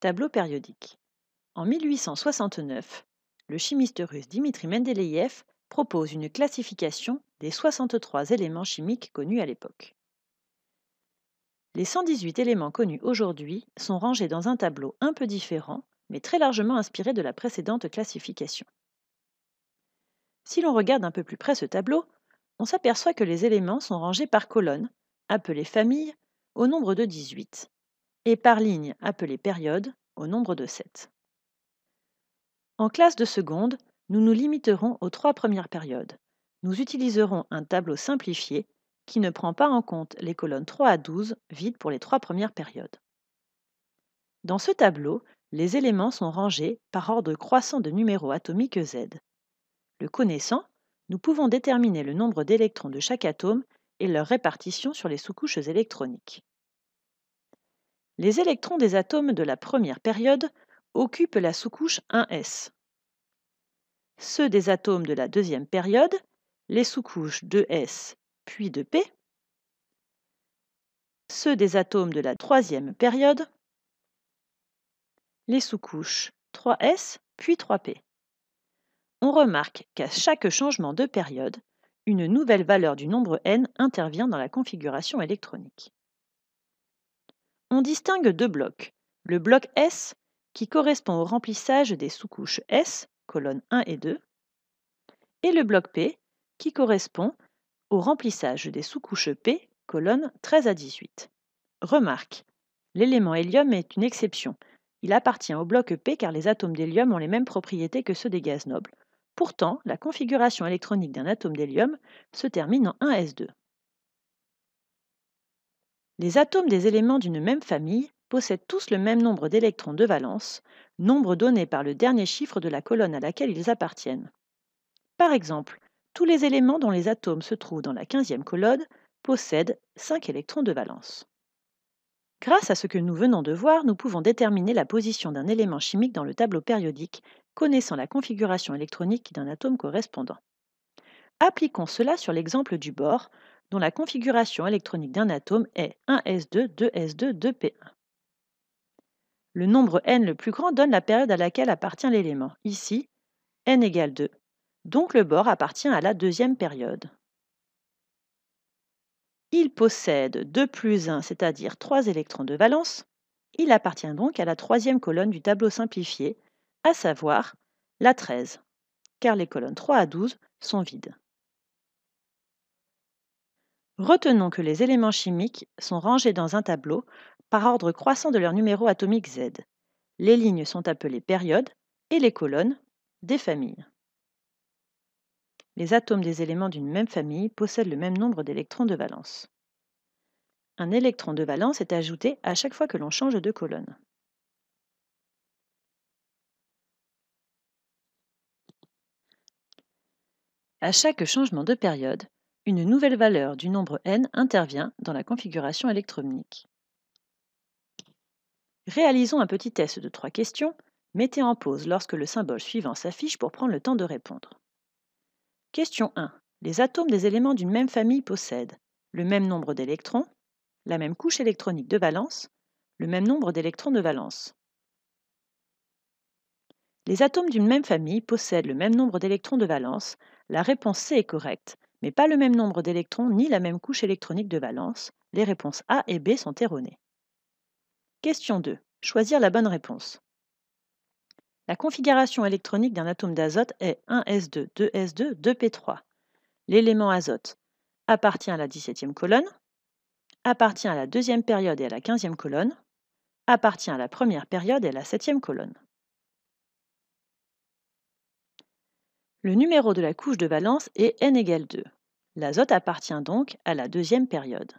Tableau périodique. En 1869, le chimiste russe Dmitri Mendeleïev propose une classification des 63 éléments chimiques connus à l'époque. Les 118 éléments connus aujourd'hui sont rangés dans un tableau un peu différent, mais très largement inspiré de la précédente classification. Si l'on regarde un peu plus près ce tableau, on s'aperçoit que les éléments sont rangés par colonnes, appelées familles, au nombre de 18, et par lignes, appelées périodes, au nombre de 7. En classe de seconde, nous nous limiterons aux 3 premières périodes. Nous utiliserons un tableau simplifié qui ne prend pas en compte les colonnes 3 à 12 vides pour les 3 premières périodes. Dans ce tableau, les éléments sont rangés par ordre croissant de numéros atomiques Z. Le connaissant, nous pouvons déterminer le nombre d'électrons de chaque atome et leur répartition sur les sous-couches électroniques. Les électrons des atomes de la première période occupent la sous-couche 1s. Ceux des atomes de la deuxième période, les sous-couches 2s puis 2p. Ceux des atomes de la troisième période, les sous-couches 3s puis 3p. On remarque qu'à chaque changement de période, une nouvelle valeur du nombre n intervient dans la configuration électronique. On distingue deux blocs. Le bloc S, qui correspond au remplissage des sous-couches S, colonnes 1 et 2, et le bloc P, qui correspond au remplissage des sous-couches P, colonnes 13 à 18. Remarque, l'élément hélium est une exception. Il appartient au bloc P car les atomes d'hélium ont les mêmes propriétés que ceux des gaz nobles. Pourtant, la configuration électronique d'un atome d'hélium se termine en 1s2. Les atomes des éléments d'une même famille possèdent tous le même nombre d'électrons de valence, nombre donné par le dernier chiffre de la colonne à laquelle ils appartiennent. Par exemple, tous les éléments dont les atomes se trouvent dans la 15e colonne possèdent 5 électrons de valence. Grâce à ce que nous venons de voir, nous pouvons déterminer la position d'un élément chimique dans le tableau périodique, connaissant la configuration électronique d'un atome correspondant. Appliquons cela sur l'exemple du bore, dont la configuration électronique d'un atome est 1s2, 2s2, 2p1. Le nombre n le plus grand donne la période à laquelle appartient l'élément. Ici, n égale 2. Donc le bore appartient à la deuxième période. Il possède 2 plus 1, c'est-à-dire 3 électrons de valence. Il appartient donc à la troisième colonne du tableau simplifié, à savoir la 13, car les colonnes 3 à 12 sont vides. Retenons que les éléments chimiques sont rangés dans un tableau par ordre croissant de leur numéro atomique Z. Les lignes sont appelées périodes et les colonnes des familles. Les atomes des éléments d'une même famille possèdent le même nombre d'électrons de valence. Un électron de valence est ajouté à chaque fois que l'on change de colonne. À chaque changement de période, une nouvelle valeur du nombre n intervient dans la configuration électronique. Réalisons un petit test de 3 questions. Mettez en pause lorsque le symbole suivant s'affiche pour prendre le temps de répondre. Question 1. Les atomes des éléments d'une même famille possèdent le même nombre d'électrons, la même couche électronique de valence, le même nombre d'électrons de valence. Les atomes d'une même famille possèdent le même nombre d'électrons de valence. La réponse C est correcte, mais pas le même nombre d'électrons ni la même couche électronique de valence. Les réponses A et B sont erronées. Question 2. Choisir la bonne réponse. La configuration électronique d'un atome d'azote est 1s2, 2s2, 2p3. L'élément azote appartient à la 17e colonne, appartient à la deuxième période et à la 15e colonne, appartient à la première période et à la 7e colonne. Le numéro de la couche de valence est n égale 2. L'azote appartient donc à la deuxième période.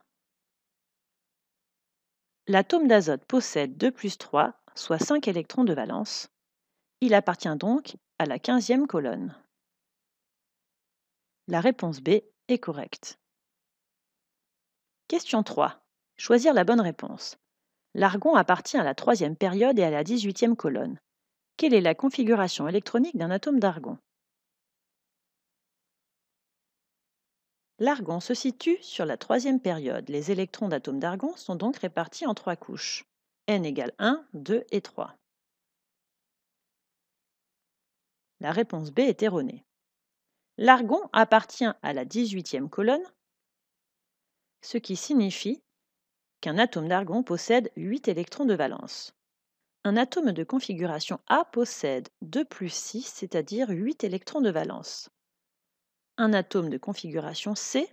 L'atome d'azote possède 2 plus 3, soit 5 électrons de valence. Il appartient donc à la 15e colonne. La réponse B est correcte. Question 3. Choisir la bonne réponse. L'argon appartient à la troisième période et à la 18e colonne. Quelle est la configuration électronique d'un atome d'argon? L'argon se situe sur la troisième période. Les électrons d'atomes d'argon sont donc répartis en 3 couches. N égale 1, 2 et 3. La réponse B est erronée. L'argon appartient à la 18e colonne, ce qui signifie qu'un atome d'argon possède 8 électrons de valence. Un atome de configuration A possède 2 plus 6, c'est-à-dire 8 électrons de valence. Un atome de configuration C,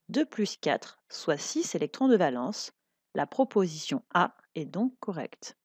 2 plus 4, soit 6 électrons de valence. La proposition A est donc correcte.